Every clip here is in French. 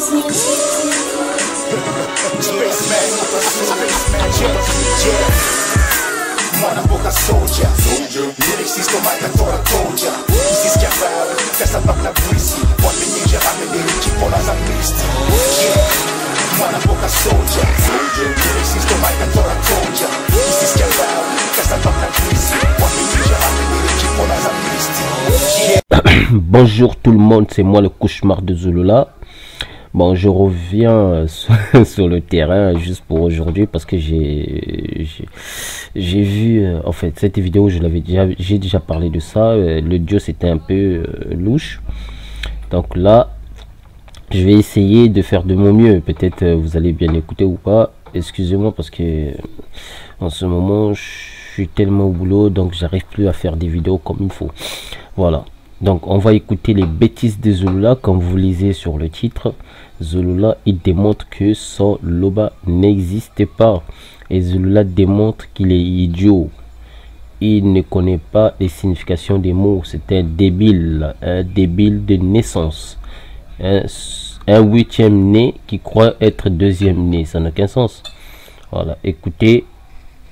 Mwana boka soldier, lyrics tomata tora koja. Ici schiavare, testa per la brisi. Quando ninja rame di cipolla za cristi. Mwana boka soldier, lyrics tomata tora koja. Ici schiavare, testa per la brisi. Quando ninja rame di cipolla za cristi. Bonjour tout le monde, c'est moi le cauchemar de Zulula. Bon, je reviens sur le terrain juste pour aujourd'hui parce que j'ai vu en fait cette vidéo, j'ai déjà parlé de ça. L'audio c'était un peu louche, donc là je vais essayer de faire de mon mieux. Peut-être vous allez bien écouter ou pas, excusez-moi parce que en ce moment je suis tellement au boulot, donc j'arrive plus à faire des vidéos comme il faut. Voilà, donc on va écouter les bêtises de Zulula. Comme vous lisez sur le titre, Zulula il démontre que son Loba n'existe pas, et Zulula démontre qu'il est idiot. Il ne connaît pas les significations des mots. C'est un débile de naissance, un huitième né qui croit être deuxième né. Ça n'a aucun sens. Voilà, écoutez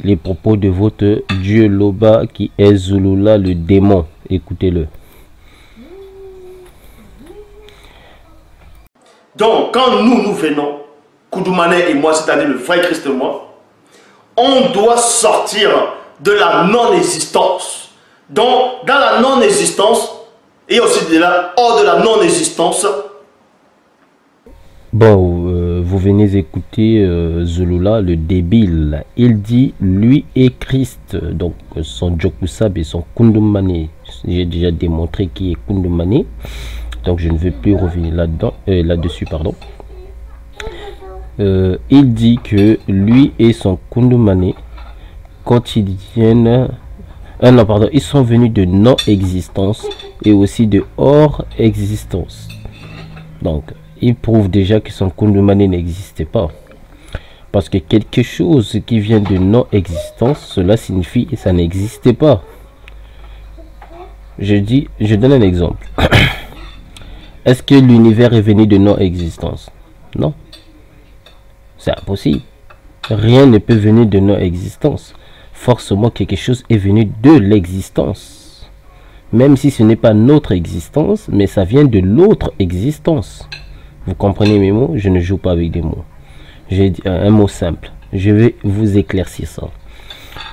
les propos de votre dieu Loba qui est Zulula le démon. Écoutez-le. Donc, quand nous venons, Koudoumane et moi, c'est-à-dire le frère Christ et moi, on doit sortir de la non-existence. Donc, dans la non-existence, et aussi de la, hors de la non-existence. Bon, vous venez écouter Zulula, le débile. Il dit, lui et Christ, donc son Jokusab et son Kundumane. J'ai déjà démontré qui est Kundumane. Donc je ne vais plus revenir là-dessus, pardon. Il dit que lui et son Kundumane, quand ils viennent, non pardon, ils sont venus de non-existence et aussi de hors-existence. Donc il prouve déjà que son Kundumane n'existait pas, parce que quelque chose qui vient de non-existence, cela signifie que ça n'existait pas. Je donne un exemple. Est-ce que l'univers est venu de non-existence? Non. C'est impossible. Rien ne peut venir de non-existence. Forcément, quelque chose est venu de l'existence. Même si ce n'est pas notre existence, mais ça vient de l'autre existence. Vous comprenez mes mots? Je ne joue pas avec des mots. J'ai dit un mot simple. Je vais vous éclaircir ça.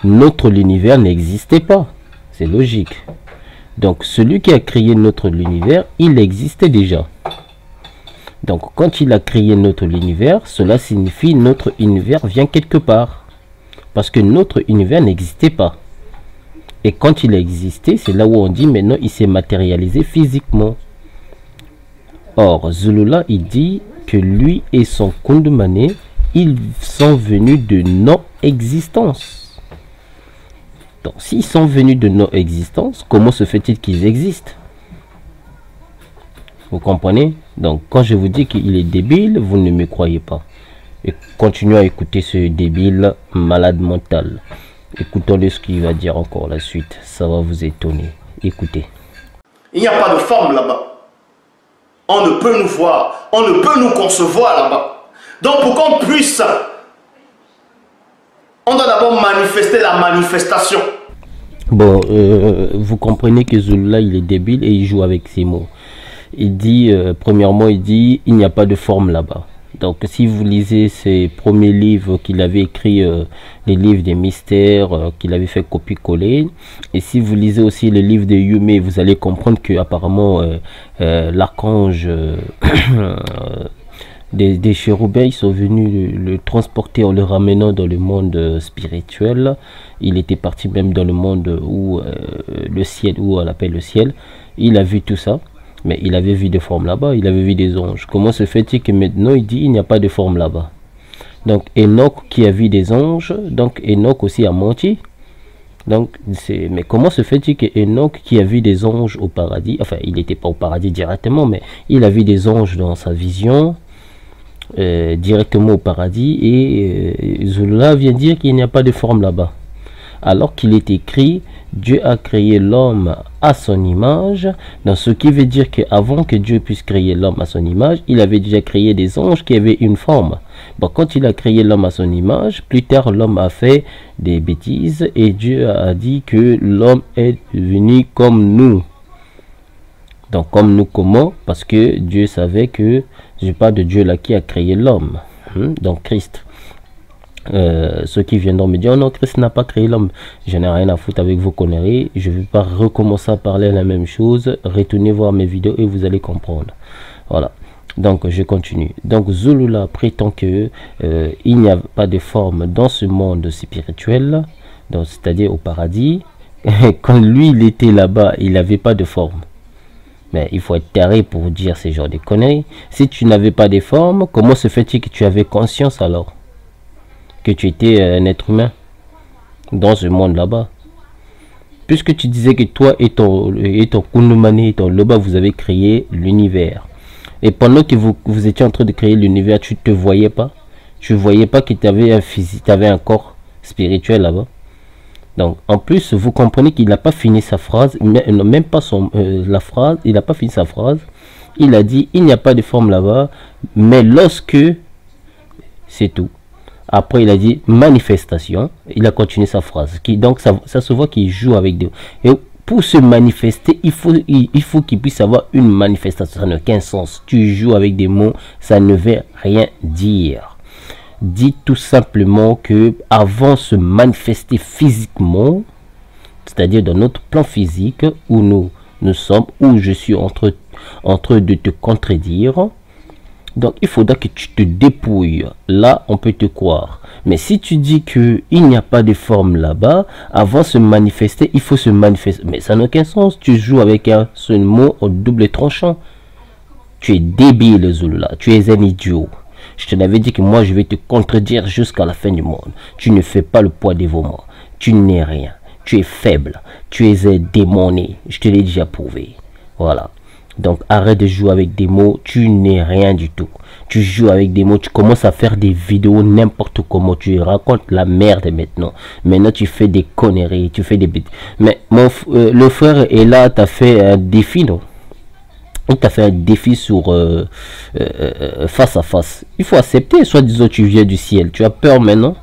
Notre univers n'existait pas. C'est logique. Donc celui qui a créé notre univers, il existait déjà. Donc quand il a créé notre univers, cela signifie notre univers vient quelque part, parce que notre univers n'existait pas. Et quand il a existé, c'est là où on dit maintenant il s'est matérialisé physiquement. Or Zulula il dit que lui et son Kundumane, ils sont venus de non-existence. Donc, s'ils sont venus de non-existence, comment se fait-il qu'ils existent? Vous comprenez? Donc, quand je vous dis qu'il est débile, vous ne me croyez pas. Et continuez à écouter ce débile malade mental. Écoutons-le ce qu'il va dire encore la suite. Ça va vous étonner. Écoutez. Il n'y a pas de forme là-bas. On ne peut nous voir. On ne peut nous concevoir là-bas. Donc, pour qu'on puisse... On doit d'abord manifester la manifestation. Bon, vous comprenez que Zulula il est débile et il joue avec ses mots. Il dit, premièrement, il dit, il n'y a pas de forme là-bas. Donc, si vous lisez ses premiers livres qu'il avait écrits, les livres des mystères, qu'il avait fait copier-coller, et si vous lisez aussi les livres de Yume, vous allez comprendre que apparemment l'archange des chérubins, ils sont venus le transporter en le ramenant dans le monde spirituel. Il était parti même dans le monde où le ciel, où on appelle le ciel. Il a vu tout ça, mais il avait vu des formes là-bas, il avait vu des anges. Comment se fait-il que maintenant il dit il n'y a pas de forme là-bas? Donc Enoch qui a vu des anges, donc Enoch aussi a menti. Donc mais comment se fait-il que Enoch qui a vu des anges au paradis, enfin il n'était pas au paradis directement, mais il a vu des anges dans sa vision, directement au paradis, et Zulula vient dire qu'il n'y a pas de forme là-bas. alors qu'il est écrit Dieu a créé l'homme à son image, donc ce qui veut dire qu'avant que Dieu puisse créer l'homme à son image, il avait déjà créé des anges qui avaient une forme. Bon, quand il a créé l'homme à son image, plus tard l'homme a fait des bêtises et Dieu a dit que l'homme est venu comme nous. Donc comme nous, comment? Parce que Dieu savait que, je parle de Dieu là qui a créé l'homme, donc Christ. Ceux qui viendront me dire oh non, Christ n'a pas créé l'homme, je n'ai rien à foutre avec vos conneries, je ne vais pas recommencer à parler la même chose, retournez voir mes vidéos et vous allez comprendre. Voilà, donc je continue. Donc Zulula prétend que il n'y a pas de forme dans ce monde spirituel, c'est-à-dire au paradis. Quand lui il était là-bas, il n'avait pas de forme. Mais il faut être taré pour dire ces genres de conneries. Si tu n'avais pas de forme, comment se fait-il que tu avais conscience alors que tu étais un être humain dans ce monde là-bas? Puisque tu disais que toi et ton Kundumane et ton Loba, vous avez créé l'univers. Et pendant que vous étiez en train de créer l'univers, tu ne te voyais pas. Tu ne voyais pas que tu avais un physique, tu avais un corps spirituel là-bas. Donc, en plus, vous comprenez qu'il n'a pas fini sa phrase, même pas la phrase, il n'a pas fini sa phrase. Il a dit, il n'y a pas de forme là-bas, mais lorsque, c'est tout. Après, il a dit manifestation. Il a continué sa phrase. Donc, ça se voit qu'il joue avec des... Et pour se manifester, il faut qu'il puisse avoir une manifestation. Ça n'a aucun sens. Tu joues avec des mots, ça ne veut rien dire. Dit tout simplement que avant se manifester physiquement, c'est-à-dire dans notre plan physique où nous sommes, où je suis en train de te contredire, donc il faudra que tu te dépouilles. Là on peut te croire, mais si tu dis que il n'y a pas de forme là-bas, avant se manifester il faut se manifester, mais ça n'a aucun sens. Tu joues avec un seul mot au double tranchant. Tu es débile Zulula, tu es un idiot. Je te l'avais dit que moi je vais te contredire jusqu'à la fin du monde. Tu ne fais pas le poids devant moi. Tu n'es rien. Tu es faible. Tu es un démoné. Je te l'ai déjà prouvé. Voilà. Donc arrête de jouer avec des mots. Tu n'es rien du tout. Tu joues avec des mots. Tu commences à faire des vidéos n'importe comment. Tu racontes la merde maintenant. Maintenant tu fais des conneries. Tu fais des bêtises. Mais le frère est là. Tu as fait un défi, non? Il t'a fait un défi sur face à face. Il faut accepter, soit disant tu viens du ciel. Tu as peur maintenant?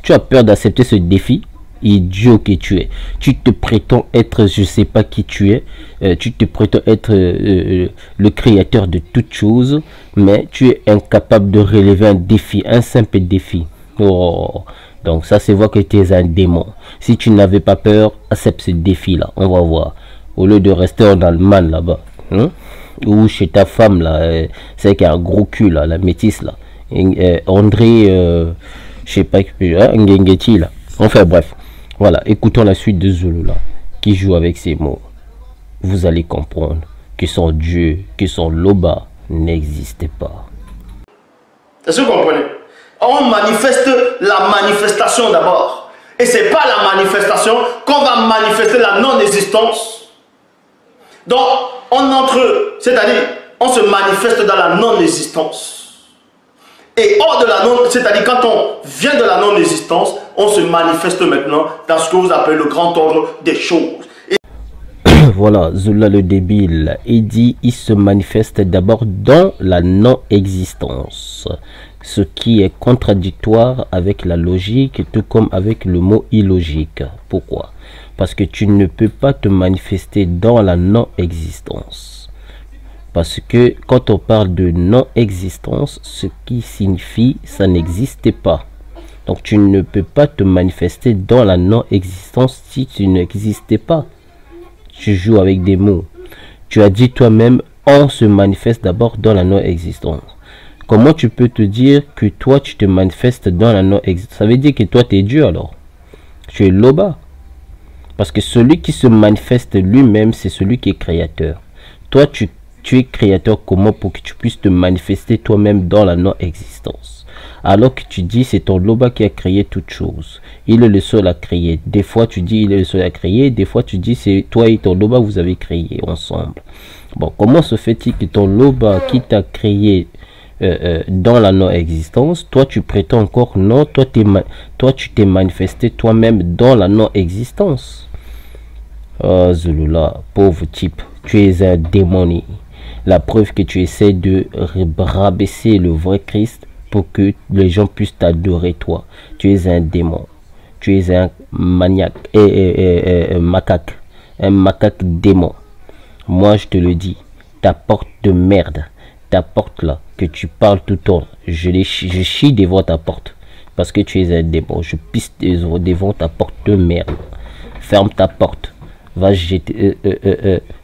Tu as peur d'accepter ce défi? Idiot que tu es. Tu te prétends être, je sais pas qui tu es. Tu te prétends être le créateur de toutes choses. Mais tu es incapable de relever un défi, un simple défi. Oh. Donc ça se voit que tu es un démon. Si tu n'avais pas peur, accepte ce défi-là. On va voir. Au lieu de rester en Allemagne là-bas. Ou chez ta femme là, c'est qu'il y a un gros cul là, la métisse là, André, je sais pas, Ngengeti là. Enfin bref, voilà, écoutons la suite de Zulula qui joue avec ces mots. Vous allez comprendre que son Dieu, que son Loba n'existait pas. Est-ce que vous comprenez? On manifeste la manifestation d'abord. Et c'est pas la manifestation qu'on va manifester la non-existence. Donc, on entre, c'est-à-dire, on se manifeste dans la non-existence. Et hors de la non, c'est-à-dire quand on vient de la non-existence, on se manifeste maintenant dans ce que vous appelez le grand ordre des choses. Et... Voilà, Zulula le débile, il dit, il se manifeste d'abord dans la non-existence. Ce qui est contradictoire avec la logique, tout comme avec le mot illogique. Pourquoi? Parce que tu ne peux pas te manifester dans la non-existence. Parce que quand on parle de non-existence, ce qui signifie ça n'existait pas. Donc tu ne peux pas te manifester dans la non-existence si tu n'existais pas. Tu joues avec des mots. Tu as dit toi-même, on se manifeste d'abord dans la non-existence. Comment tu peux te dire que toi tu te manifestes dans la non-existence? Ça veut dire que toi tu es Dieu alors. Tu es Loba. Parce que celui qui se manifeste lui-même, c'est celui qui est créateur. Toi, tu es créateur comment pour que tu puisses te manifester toi-même dans la non-existence? Alors que tu dis, c'est ton Loba qui a créé toutes choses. Il est le seul à créer. Des fois, tu dis, il est le seul à créer. Des fois, tu dis, c'est toi et ton Loba, vous avez créé ensemble. Bon, comment se fait-il que ton Loba qui t'a créé dans la non-existence, toi tu prétends encore non, toi tu t'es manifesté toi-même dans la non-existence. Oh Zulula, pauvre type, tu es un démoni. La preuve que tu essaies de rabaisser le vrai Christ pour que les gens puissent t'adorer toi. Tu es un démon. Tu es un maniaque et macaque. Un macaque démon. Moi je te le dis, ta porte de merde, ta porte là, que tu parles tout le temps, je chie devant ta porte. Parce que tu es un démon. Je pisse devant ta porte de merde. Ferme ta porte. Va jeter,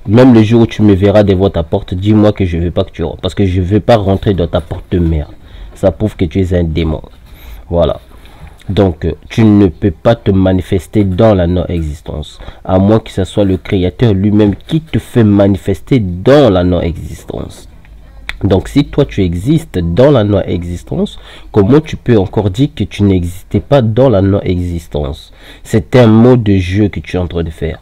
même le jour où tu me verras devant ta porte, dis-moi que je ne veux pas que tu rentres, parce que je ne veux pas rentrer dans ta porte de merde. Ça prouve que tu es un démon. Voilà. Donc tu ne peux pas te manifester dans la non-existence, à moins que ce soit le Créateur lui-même qui te fait manifester dans la non-existence. Donc si toi tu existes dans la non-existence, comment tu peux encore dire que tu n'existais pas dans la non-existence? C'est un mot de jeu que tu es en train de faire.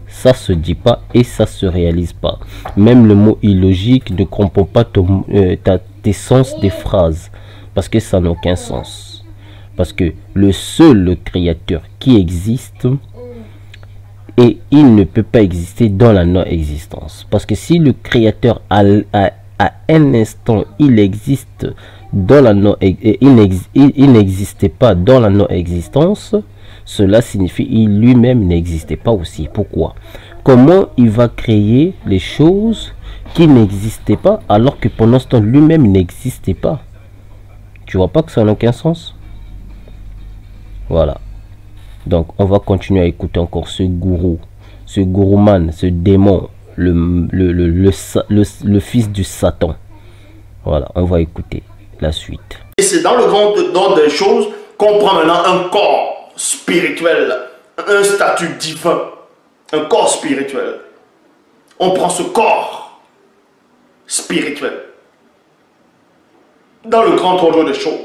Ça se dit pas et ça se réalise pas. Même le mot illogique ne comprend pas tes sens des phrases, parce que ça n'a aucun sens. Parce que le seul créateur qui existe, et il ne peut pas exister dans la non-existence. Parce que si le créateur à un instant il existe dans la il n'existait pas dans la non-existence, cela signifie qu'il lui-même n'existait pas aussi. Pourquoi? Comment il va créer les choses qui n'existaient pas alors que pendant ce temps lui-même n'existait pas? Tu vois pas que ça n'a aucun sens? Voilà. Donc on va continuer à écouter encore ce gourou, ce gourouman, ce démon, le fils du Satan. Voilà, on va écouter la suite. Et c'est dans le grand ordre des choses qu'on prend maintenant un corps spirituel, un statut divin, un corps spirituel. On prend ce corps spirituel dans le grand ordre des choses.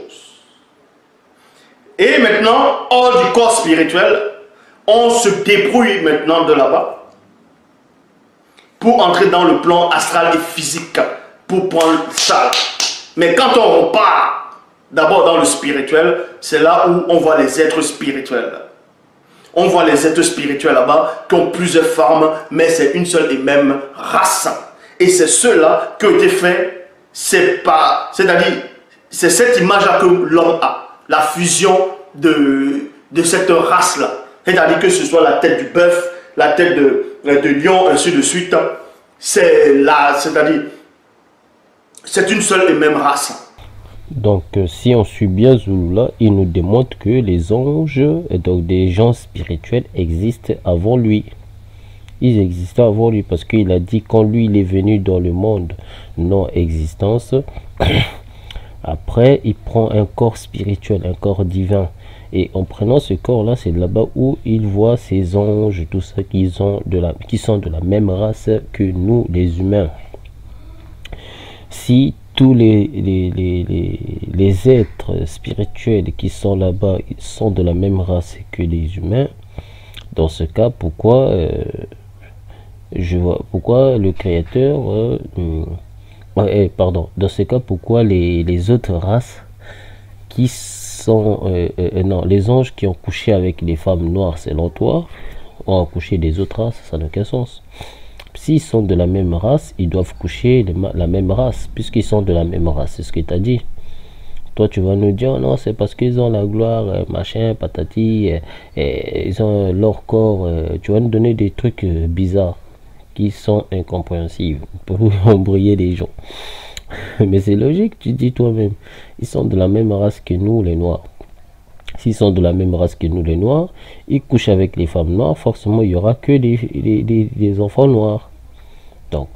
Et maintenant, hors du corps spirituel, on se débrouille maintenant de là-bas pour entrer dans le plan astral et physique, pour prendre ça. Mais quand on repart d'abord dans le spirituel, c'est là où on voit les êtres spirituels. On voit les êtres spirituels là-bas qui ont plusieurs formes, mais c'est une seule et même race. Et c'est ceux-là qui ont été faits, c'est-à-dire, c'est cette image-là que l'homme a. La fusion de cette race-là. C'est-à-dire que ce soit la tête du bœuf, la tête de lion, ainsi de suite. C'est-à-dire, c'est une seule et même race. Donc si on suit bien Zulula, il nous démontre que les anges, et donc des gens spirituels, existent avant lui. Ils existaient avant lui parce qu'il a dit quand lui il est venu dans le monde non-existence, après il prend un corps spirituel, un corps divin. Et en prenant ce corps-là, c'est là-bas où il voit ces anges, tout ça qui sont de la même race que nous, les humains. Si tous les êtres spirituels qui sont là-bas sont de la même race que les humains, dans ce cas, pourquoi le créateur dans ce cas, pourquoi les autres races qui sont non, les anges qui ont couché avec les femmes noires selon toi ont couché des autres races, ça n'a aucun sens. S'ils sont de la même race, ils doivent coucher la même race, puisqu'ils sont de la même race, c'est ce que tu as dit. Toi, tu vas nous dire, non, c'est parce qu'ils ont la gloire, machin, patati, ils ont leur corps. Tu vas nous donner des trucs bizarres qui sont incompréhensibles pour embrouiller les gens. Mais c'est logique, tu dis toi-même. Ils sont de la même race que nous, les Noirs. S'ils sont de la même race que nous, les Noirs, ils couchent avec les femmes noires, forcément, il n'y aura que des enfants noirs. Donc,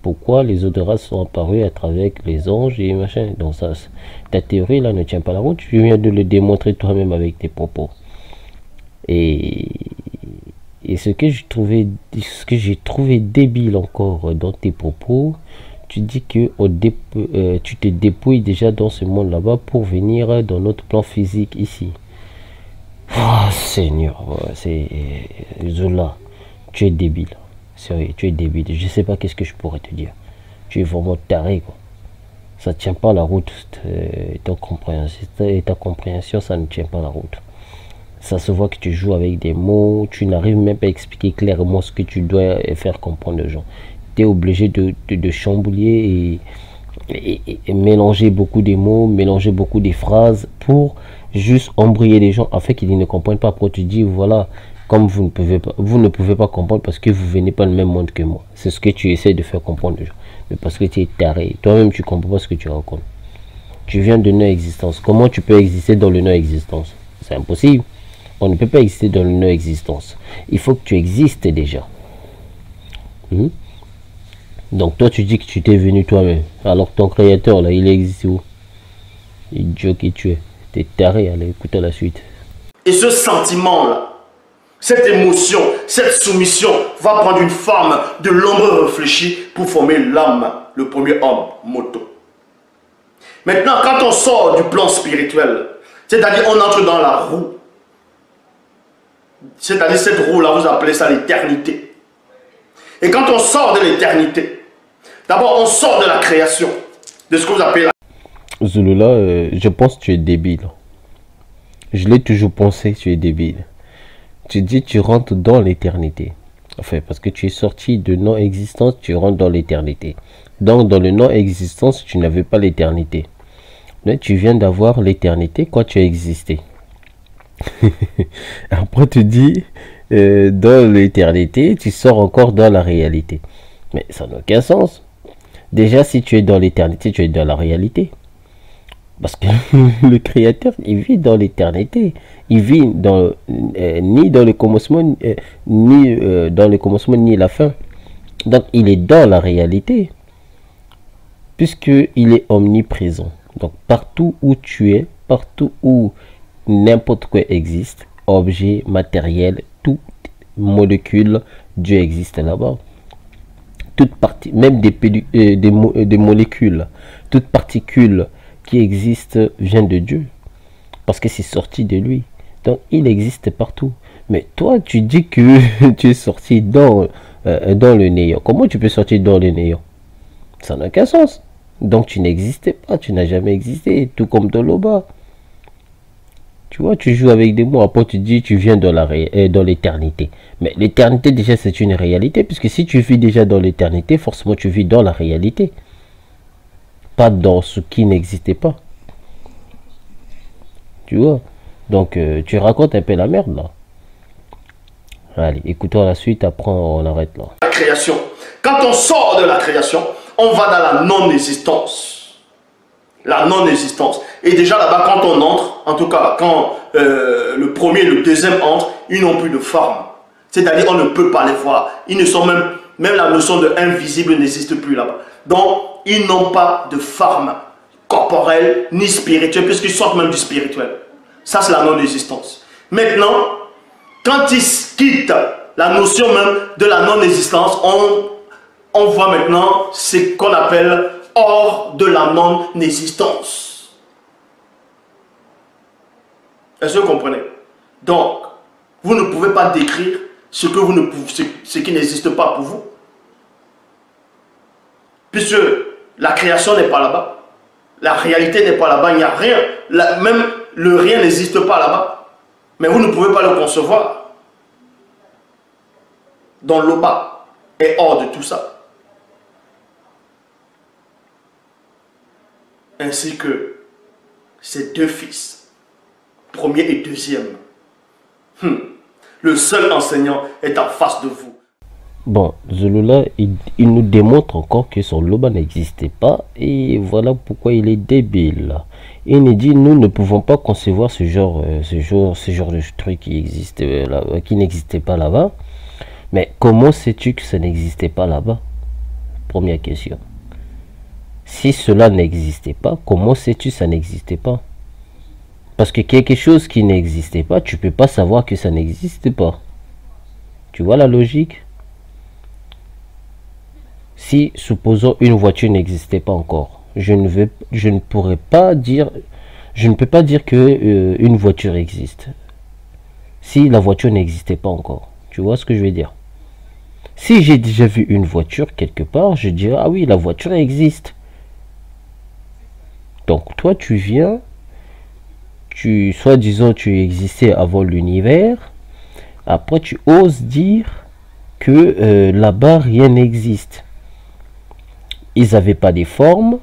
pourquoi les autres races sont apparues à travers les anges et machin? Donc, ça, ta théorie, là, ne tient pas la route. Tu viens de le démontrer toi-même avec tes propos. Et ce que j'ai trouvé débile encore dans tes propos, tu dis que tu te dépouilles déjà dans ce monde là-bas pour venir dans notre plan physique ici. Oh Seigneur, c'est Zola, tu es débile. Sérieux, tu es débile. Je sais pas qu'est-ce que je pourrais te dire. Tu es vraiment taré, quoi. Ça ne tient pas la route. Ta compréhension, ça ne tient pas la route. Ça se voit que tu joues avec des mots, tu n'arrives même pas à expliquer clairement ce que tu dois faire comprendre aux gens. Tu es obligé de chambouler et mélanger beaucoup de mots, mélanger beaucoup de phrases pour juste embrouiller les gens afin qu'ils ne comprennent pas. Après tu dis voilà, comme vous ne pouvez pas comprendre parce que vous venez pas du même monde que moi. C'est ce que tu essaies de faire comprendre aux gens. Mais parce que tu es taré, toi-même tu comprends pas ce que tu racontes. Tu viens de non-existence. Comment tu peux exister dans le non-existence? C'est impossible. On ne peut pas exister dans le non-existence. Il faut que tu existes déjà. Donc toi tu dis que tu t'es venu toi-même. Alors que ton créateur là, il existe où? Idiot que tu es. T'es taré, allez écoute la suite. Et ce sentiment là, cette émotion, cette soumission va prendre une forme de l'ombre réfléchie pour former l'âme, le premier homme, Moto. Maintenant, quand on sort du plan spirituel, c'est-à-dire on entre dans la roue, c'est-à-dire cette roue là, vous appelez ça l'éternité. Et quand on sort de l'éternité, d'abord on sort de la création, de ce que vous appelez la... Zulula, je pense que tu es débile. Je l'ai toujours pensé, tu es débile. Tu dis tu rentres dans l'éternité. Enfin, parce que tu es sorti de non-existence, tu rentres dans l'éternité. Donc, dans le non-existence, tu n'avais pas l'éternité. Mais tu viens d'avoir l'éternité quand tu as existé. Après, tu dis, dans l'éternité, tu sors encore dans la réalité. Mais ça n'a aucun sens. Déjà, si tu es dans l'éternité, tu es dans la réalité. Parce que le Créateur, il vit dans l'éternité. Il vit dans, ni dans le commencement, ni dans le commencement, ni la fin. Donc, il est dans la réalité. Puisqu'il est omniprésent. Donc, partout où tu es, partout où n'importe quoi existe, objet, matériel, toute molécule, Dieu existe là-bas. Toute partie, même des molécules, toute particule qui existe vient de Dieu. Parce que c'est sorti de lui. Donc, il existe partout. Mais toi, tu dis que tu es sorti dans le néant. Comment tu peux sortir dans le néant? Ça n'a aucun sens. Donc, tu n'existais pas. Tu n'as jamais existé. Tout comme Doloba. Tu vois, tu joues avec des mots. Après, tu dis tu viens dans l'éternité. Mais l'éternité, déjà, c'est une réalité. Puisque si tu vis déjà dans l'éternité, forcément, tu vis dans la réalité. Pas dans ce qui n'existait pas. Tu vois? Donc, tu racontes un peu la merde, là. Allez, écoutons la suite, après on arrête là. La création. Quand on sort de la création, on va dans la non-existence. La non-existence. Et déjà là-bas, quand on entre, en tout cas, quand le premier et le deuxième entrent, ils n'ont plus de forme. C'est-à-dire, on ne peut pas les voir. Ils ne sont même la notion de invisible n'existe plus là-bas. Donc, ils n'ont pas de forme corporelle ni spirituelle, puisqu'ils sortent même du spirituel. Ça, c'est la non-existence. Maintenant, quand ils quittent la notion même de la non-existence, on voit maintenant ce qu'on appelle hors de la non-existence. Est-ce que vous comprenez? Donc, vous ne pouvez pas décrire ce qui n'existe pas pour vous. Puisque la création n'est pas là-bas. La réalité n'est pas là-bas. Il n'y a rien. Même le rien n'existe pas là-bas. Mais vous ne pouvez pas le concevoir. Donc l'Oba est hors de tout ça. Ainsi que ses deux fils, premier et deuxième. Le seul enseignant est en face de vous. Bon, Zulula, il nous démontre encore que son Loba n'existait pas et voilà pourquoi il est débile. Il nous dit nous ne pouvons pas concevoir ce genre de truc qui n'existait pas là-bas. Mais comment sais-tu que ça n'existait pas là-bas? Première question. Si cela n'existait pas, comment sais-tu que ça n'existait pas? Parce que quelque chose qui n'existait pas, tu peux pas savoir que ça n'existe pas. Tu vois la logique? Si, supposons, une voiture n'existait pas encore, je ne peux pas dire que une voiture existe. Si la voiture n'existait pas encore, tu vois ce que je veux dire? Si j'ai déjà vu une voiture quelque part, je dirais ah oui, la voiture existe. Donc toi tu viens, soi-disant tu existais avant l'univers, après tu oses dire que là-bas rien n'existe. Ils n'avaient pas des formes,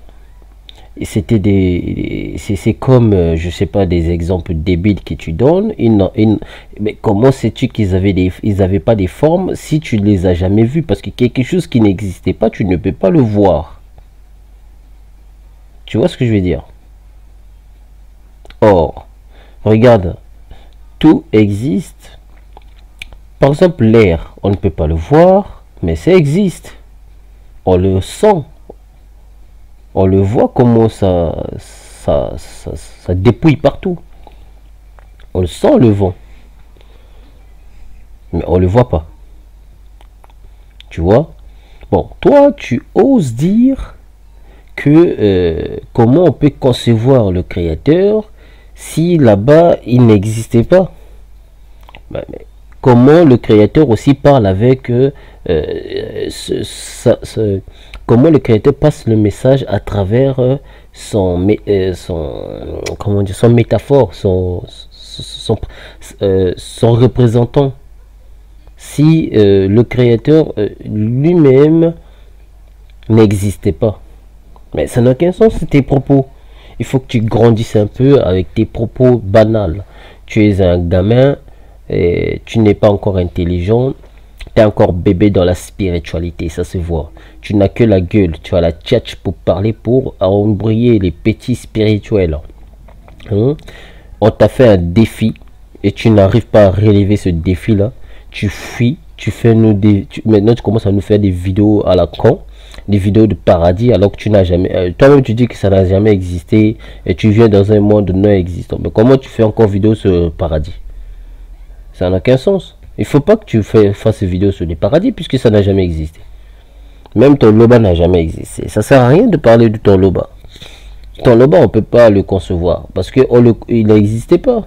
c'était c'est comme je sais pas, des exemples débiles que tu donnes. Mais comment sais-tu qu'ils avaient pas des formes si tu ne les as jamais vus? Parce que quelque chose qui n'existait pas, tu ne peux pas le voir. Tu vois ce que je veux dire? Or, regarde, tout existe. Par exemple, l'air, on ne peut pas le voir, mais ça existe. On le sent. On le voit comment ça dépouille partout. On le sent, le vent. Mais on le voit pas. Tu vois? Bon, toi, tu oses dire que comment on peut concevoir le créateur si là-bas il n'existait pas? Mais comment le créateur aussi parle avec comment le créateur passe le message à travers son métaphore, son représentant, si le créateur lui-même n'existait pas? Mais ça n'a aucun sens, tes propos. Il faut que tu grandisses un peu avec tes propos banals. Tu es un gamin, et tu n'es pas encore intelligent, tu es encore bébé dans la spiritualité, ça se voit. Tu n'as que la gueule, tu as la tchatch pour parler, pour embrouiller les petits spirituels. On t'a fait un défi et tu n'arrives pas à relever ce défi-là. Tu fuis, maintenant tu commences à nous faire des vidéos à la con, des vidéos de paradis, alors que tu n'as jamais... toi-même tu dis que ça n'a jamais existé et tu viens dans un monde non existant. Mais comment tu fais encore vidéo sur le paradis? Ça n'a aucun sens. Il faut pas que tu fasses des vidéos sur les paradis puisque ça n'a jamais existé. Même ton loba n'a jamais existé. Ça sert à rien de parler de ton loba. Ton loba, on peut pas le concevoir parce que il n'existait pas.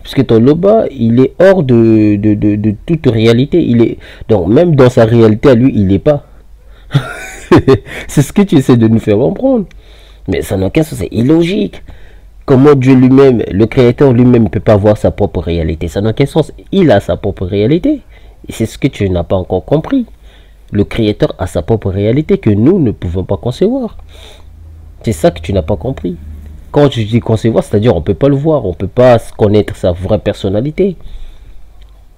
Puisque ton loba, il est hors de toute réalité. Donc même dans sa réalité à lui, il n'est pas. C'est ce que tu essaies de nous faire comprendre. Mais ça n'a aucun sens, c'est illogique. Comment Dieu lui-même, le créateur lui-même, ne peut pas voir sa propre réalité? Ça n'a aucun sens. Il a sa propre réalité. Et c'est ce que tu n'as pas encore compris. Le créateur a sa propre réalité que nous ne pouvons pas concevoir. C'est ça que tu n'as pas compris. Quand je dis concevoir, c'est-à-dire on ne peut pas le voir. On ne peut pas connaître sa vraie personnalité.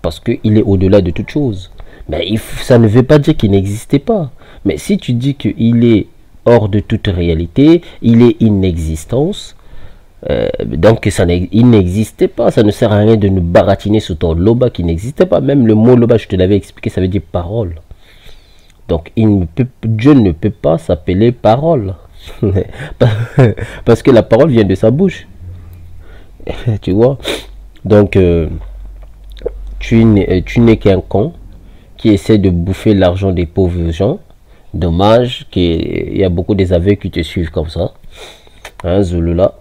Parce qu'il est au-delà de toute chose. Mais ça ne veut pas dire qu'il n'existait pas. Mais si tu dis qu'il est hors de toute réalité, il est inexistence, donc il n'existait pas. Ça ne sert à rien de nous baratiner sur ton loba qui n'existait pas. Même le mot loba, je te l'avais expliqué, ça veut dire parole. Donc Dieu ne peut pas s'appeler parole. Parce que la parole vient de sa bouche. Tu vois? Donc tu n'es qu'un con qui essaie de bouffer l'argent des pauvres gens. Dommage qu'il y a beaucoup des aveugles qui te suivent comme ça. Hein, Zulula,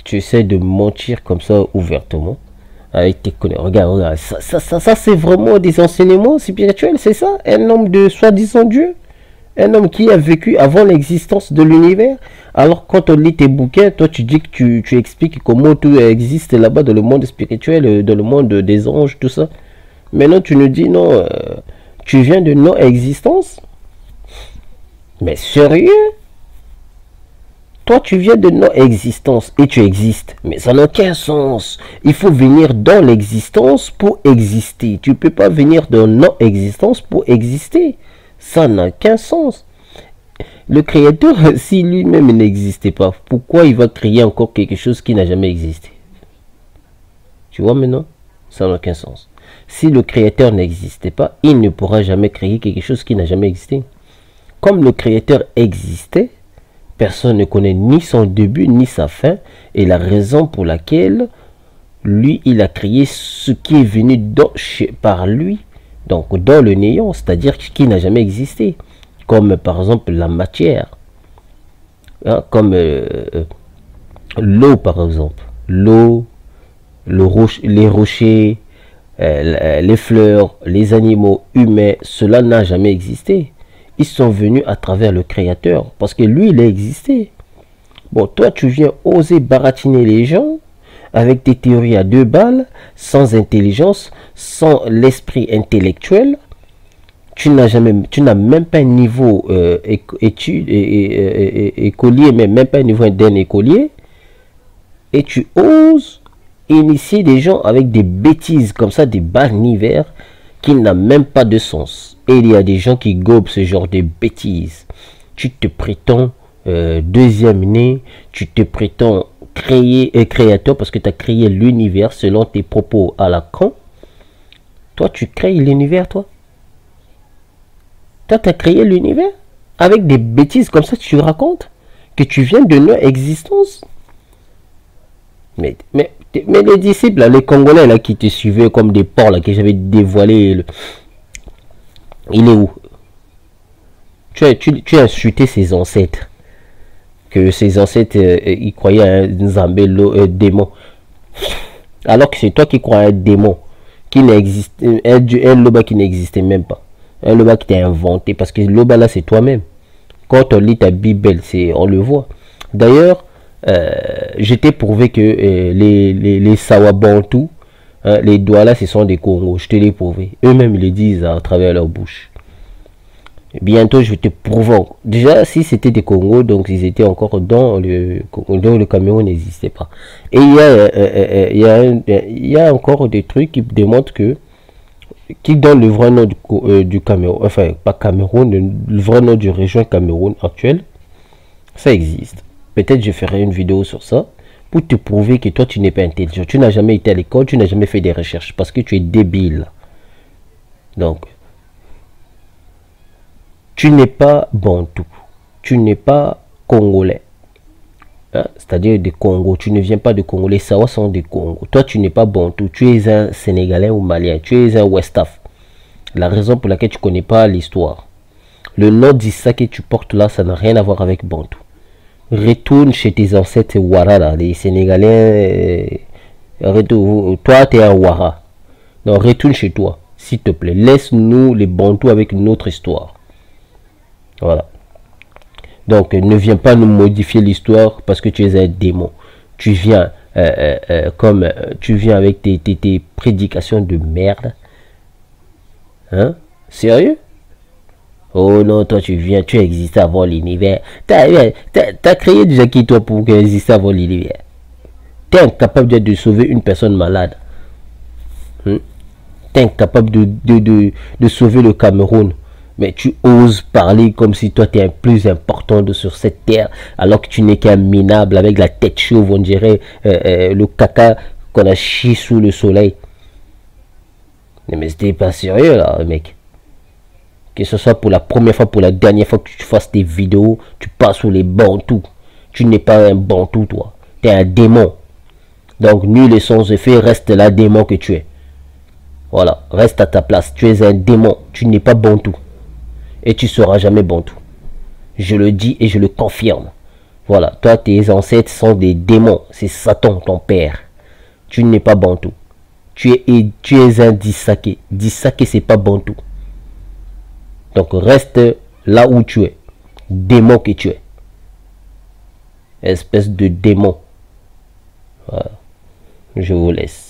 tu essaies de mentir comme ça ouvertement avec tes connaissances. Regarde, ça c'est vraiment des enseignements spirituels, c'est ça? Un homme de soi-disant Dieu, un homme qui a vécu avant l'existence de l'univers. Alors quand on lit tes bouquins, toi tu dis que tu expliques comment tout existe là-bas dans le monde spirituel, dans le monde des anges, tout ça. Maintenant tu nous dis non, tu viens de non-existence. Mais sérieux? Toi, tu viens de non-existence et tu existes. Mais ça n'a aucun sens. Il faut venir dans l'existence pour exister. Tu ne peux pas venir dans non-existence pour exister. Ça n'a aucun sens. Le créateur, si lui-même n'existait pas, pourquoi il va créer encore quelque chose qui n'a jamais existé? Tu vois maintenant? Ça n'a aucun sens. Si le créateur n'existait pas, il ne pourra jamais créer quelque chose qui n'a jamais existé. Comme le créateur existait, personne ne connaît ni son début ni sa fin, et la raison pour laquelle lui, il a créé ce qui est venu par lui, donc dans le néant, c'est-à-dire qui n'a jamais existé, comme par exemple la matière, hein, comme l'eau par exemple, l'eau, les rochers, les fleurs, les animaux humains, cela n'a jamais existé. Ils sont venus à travers le créateur, parce que lui, il a existé. Bon, toi, tu viens oser baratiner les gens avec tes théories à 2 balles, sans intelligence, sans l'esprit intellectuel. Tu n'as même pas un niveau études écolier, mais même pas un niveau d'un écolier. Et tu oses initier des gens avec des bêtises comme ça, des balnivers qui n'ont même pas de sens. Et il y a des gens qui gobent ce genre de bêtises. Tu te prétends deuxième né, tu te prétends créateur parce que tu as créé l'univers selon tes propos à la con. Toi, tu crées l'univers, toi. Toi, tu as créé l'univers avec des bêtises comme ça, tu racontes que tu viens de non-existence. Mais les disciples, là, les Congolais là, qui te suivaient comme des porcs, là, que j'avais dévoilé, il est où? Tu as insulté ses ancêtres. Que ses ancêtres, ils croyaient à un Nzambé, démon. Alors que c'est toi qui crois à un démon, qui n'existe, un Loba qui n'existait même pas. Un Loba qui t'a inventé, parce que Loba là, c'est toi-même. Quand on lit ta Bible, on le voit. D'ailleurs, je t'ai prouvé que les Sawabantou, hein, les Douala, ce sont des Congos. Je te l'ai prouvé. Eux-mêmes, ils le disent à travers leur bouche. Bientôt, je vais te prouver. Déjà, si c'était des Congos, donc ils étaient encore dans le Cameroun n'existait pas. Et il y a encore des trucs qui démontrent que, qui donnent le vrai nom du Cameroun, enfin, pas Cameroun, le vrai nom du région Cameroun actuelle. Ça existe. Peut-être je ferai une vidéo sur ça pour te prouver que toi tu n'es pas intelligent. Tu n'as jamais été à l'école, tu n'as jamais fait des recherches parce que tu es débile. Donc, tu n'es pas bantou, tu n'es pas congolais. Hein? C'est-à-dire des Congo, tu ne viens pas de Congo. Les Sawa sont des Congo. Toi tu n'es pas bantou, tu es un Sénégalais ou Malien, tu es un Westaf. La raison pour laquelle tu ne connais pas l'histoire. Le nom d'Issa que tu portes là, ça n'a rien à voir avec bantou. Retourne chez tes ancêtres Ouara, les Sénégalais. Toi, tu es un Ouara. Donc, retourne chez toi, s'il te plaît. Laisse-nous les Bantous avec notre histoire. Voilà. Donc, ne viens pas nous modifier l'histoire parce que tu es un démon. Tu viens tu viens avec tes prédications de merde. Hein? Sérieux? Oh non, toi tu viens, tu existes avant l'univers. T'as créé déjà qui toi pour exister avant l'univers? T'es incapable de sauver une personne malade. T'es incapable de sauver le Cameroun. Mais tu oses parler comme si toi tu es plus important sur cette terre. Alors que tu n'es qu'un minable avec la tête chauve, on dirait le caca qu'on a chié sous le soleil. Mais c'était pas sérieux là, mec. Que ce soit pour la première fois, pour la dernière fois que tu fasses tes vidéos, tu passes sous les bantous. Tu n'es pas un bantou, toi. Tu es un démon. Donc, nul et sans effet, reste là, démon que tu es. Voilà, reste à ta place. Tu es un démon. Tu n'es pas bantou. Et tu seras jamais bantou. Je le dis et je le confirme. Voilà, toi, tes ancêtres sont des démons. C'est Satan, ton père. Tu n'es pas bantou. Tu es un Dissaké. Dissaké, c'est pas bantou. Donc reste là où tu es. Démon que tu es. Espèce de démon. Voilà. Je vous laisse.